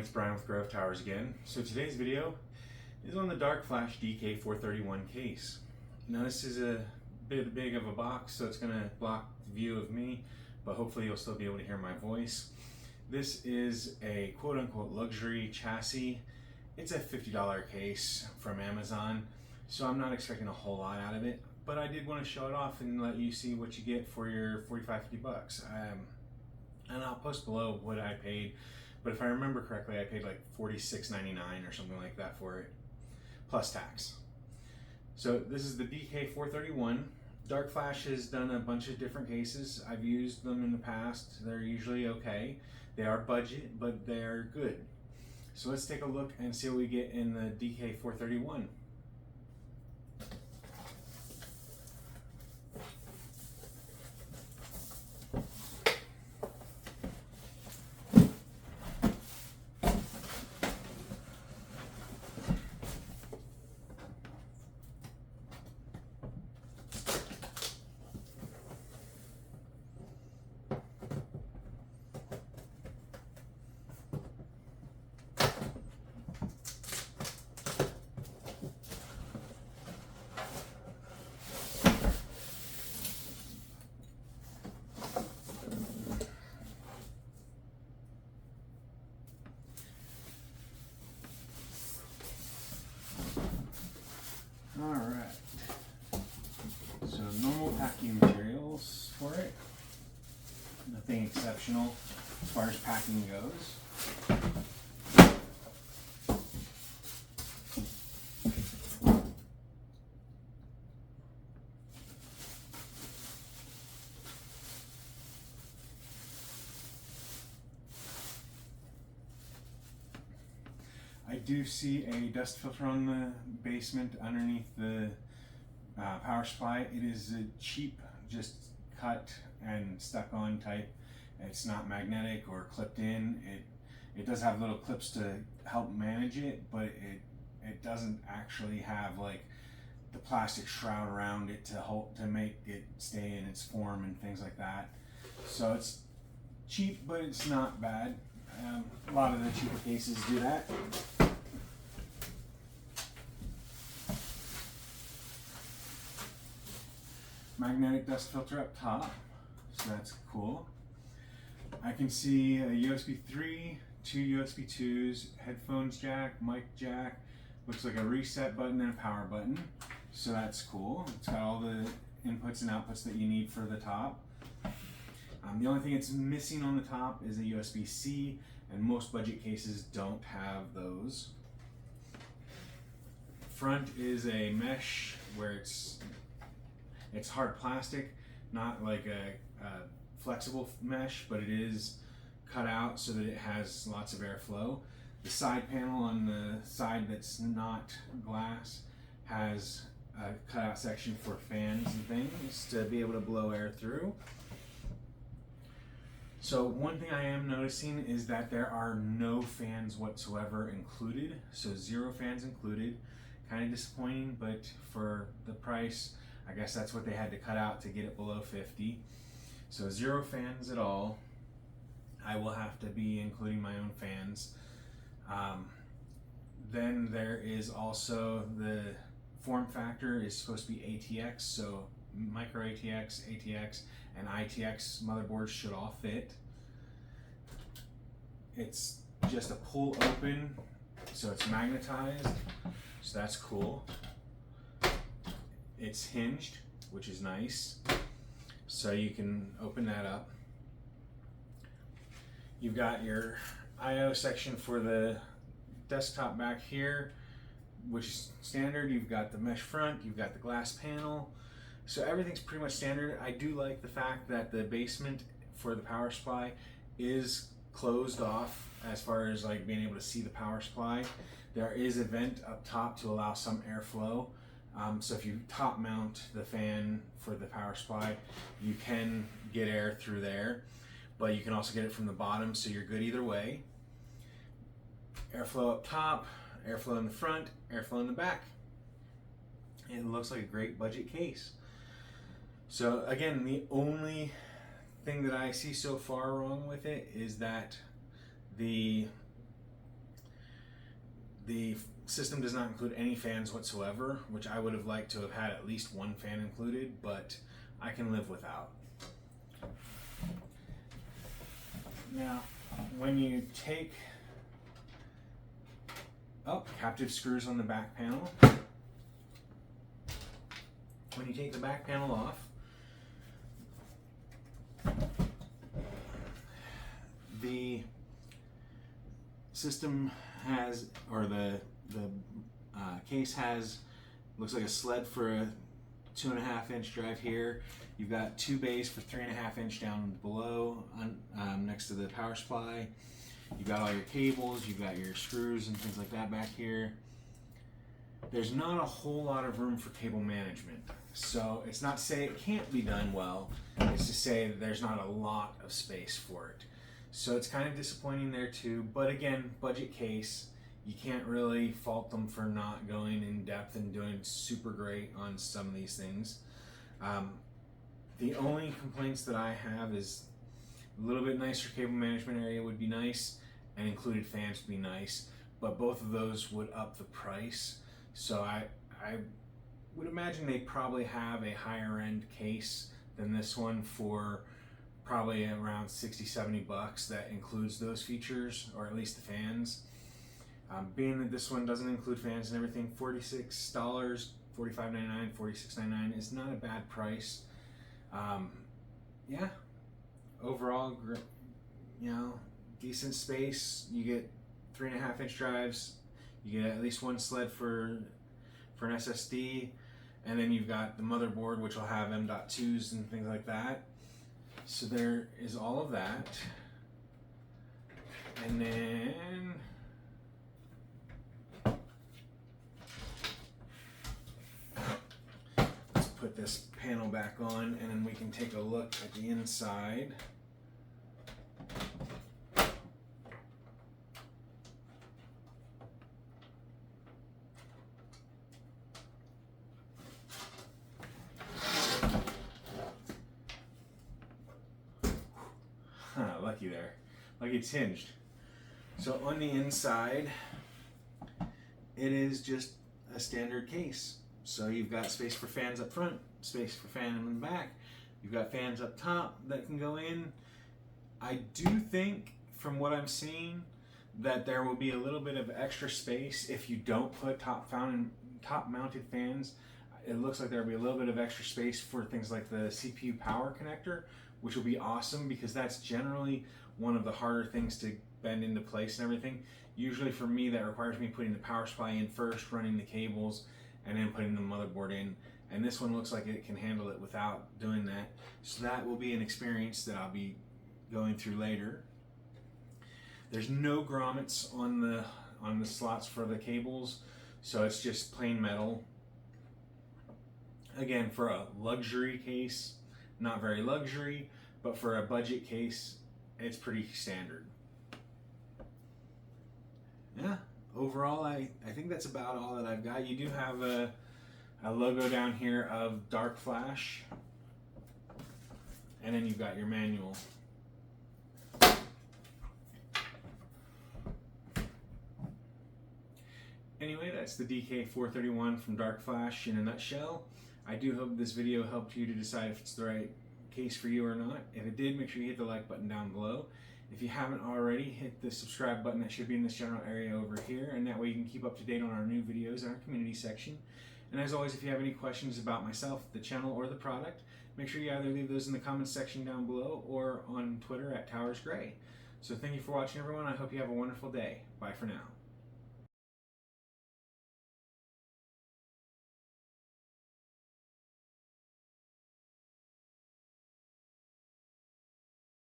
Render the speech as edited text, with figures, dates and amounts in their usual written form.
it's Brian with GreyWolf Towers again. So today's video is on the Dark Flash DK431 case. Now this is a bit big of a box, so it's going to block the view of me, but hopefully you'll still be able to hear my voice. This is a quote-unquote luxury chassis. It's a $50 case from Amazon, so I'm not expecting a whole lot out of it, but I did want to show it off and let you see what you get for your $45-50 bucks. And I'll post below what I paid, but if I remember correctly, I paid like $46.99 or something like that for it, plus tax. So this is the DK431. Dark Flash has done a bunch of different cases. I've used them in the past. They're usually okay. They are budget, but they're good. So let's take a look and see what we get in the DK431. Alright, so normal packing materials for it. Nothing exceptional as far as packing goes. I do see a dust filter on the basement underneath the power supply. It is a cheap, just cut and stuck on type. It's not magnetic or clipped in. It does have little clips to help manage it, but it doesn't actually have like the plastic shroud around it to make it stay in its form and things like that. So it's cheap, but it's not bad. A lot of the cheaper cases do that. Magnetic dust filter up top, so that's cool. I can see a USB 3, two USB 2s, headphones jack, mic jack, looks like a reset button and a power button, so that's cool. It's got all the inputs and outputs that you need for the top. The only thing it's missing on the top is a USB-C, and most budget cases don't have those. Front is a mesh where it's hard plastic, not like a flexible mesh, but it is cut out so that it has lots of airflow. The side panel on the side that's not glass has a cutout section for fans and things to be able to blow air through. So one thing I am noticing is that there are no fans whatsoever included, so 0 fans included. Kind of disappointing, but for the price, I guess that's what they had to cut out to get it below 50. So 0 fans at all. I will have to be including my own fans. Then there is also the form factor is supposed to be ATX, so micro ATX, ATX, and ITX motherboards should all fit. It's just a pull open, so it's magnetized, so that's cool. It's hinged, which is nice, so you can open that up. You've got your I/O section for the desktop back here, which is standard. You've got the mesh front, you've got the glass panel, so everything's pretty much standard. I do like the fact that the basement for the power supply is closed off as far as like being able to see the power supply. There is a vent up top to allow some airflow. So if you top mount the fan for the power supply, you can get air through there, but you can also get it from the bottom, so you're good either way. Airflow up top, airflow in the front, airflow in the back. It looks like a great budget case. So again, the only thing that I see so far wrong with it is that the The system does not include any fans whatsoever, which I would have liked to have had at least one fan included, but I can live without. Now, when you take captive screws on the back panel, when you take the back panel off, the system has, or the case has, looks like a sled for a 2.5 inch drive here. You've got two bays for 3.5 inch down below, next to the power supply. You've got all your cables, you've got your screws and things like that back here. There's not a whole lot of room for cable management. So it's not to say it can't be done well, it's to say that there's not a lot of space for it. So it's kind of disappointing there too, but again, budget case, you can't really fault them for not going in depth and doing super great on some of these things. The only complaints that I have is a little bit nicer cable management area would be nice, and included fans would be nice, but both of those would up the price. So I would imagine they probably have a higher end case than this one for probably around $60-70 that includes those features, or at least the fans. Being that this one doesn't include fans and everything, $46, $45.99, $46.99 is not a bad price. Yeah, overall, you know, decent space. You get 3.5 inch drives. You get at least one sled for an SSD, and then you've got the motherboard, which will have M.2s and things like that. So there is all of that. And then let's put this panel back on, and then we can take a look at the inside. Lucky there. Lucky it's hinged. So on the inside, it is just a standard case. So you've got space for fans up front, space for fan in the back. You've got fans up top that can go in. I do think, from what I'm seeing, that there will be a little bit of extra space if you don't put top mounted fans. It looks like there will be a little bit of extra space for things like the CPU power connector, which will be awesome because that's generally one of the harder things to bend into place and everything. Usually for me, that requires me putting the power supply in first, running the cables, and then putting the motherboard in. And this one looks like it can handle it without doing that. So that will be an experience that I'll be going through later. There's no grommets on the slots for the cables, so it's just plain metal. Again, for a luxury case, not very luxury, but for a budget case, it's pretty standard. Yeah, overall, I think that's about all that I've got. You do have a logo down here of Dark Flash, and then you've got your manual. Anyway, that's the DK431 from Dark Flash in a nutshell. I do hope this video helped you to decide if it's the right case for you or not. If it did, make sure you hit the like button down below. If you haven't already, hit the subscribe button that should be in this general area over here, and that way you can keep up to date on our new videos in our community section. And as always, if you have any questions about myself, the channel, or the product, make sure you either leave those in the comments section down below or on Twitter @TowersGrey. So thank you for watching, everyone. I hope you have a wonderful day. Bye for now.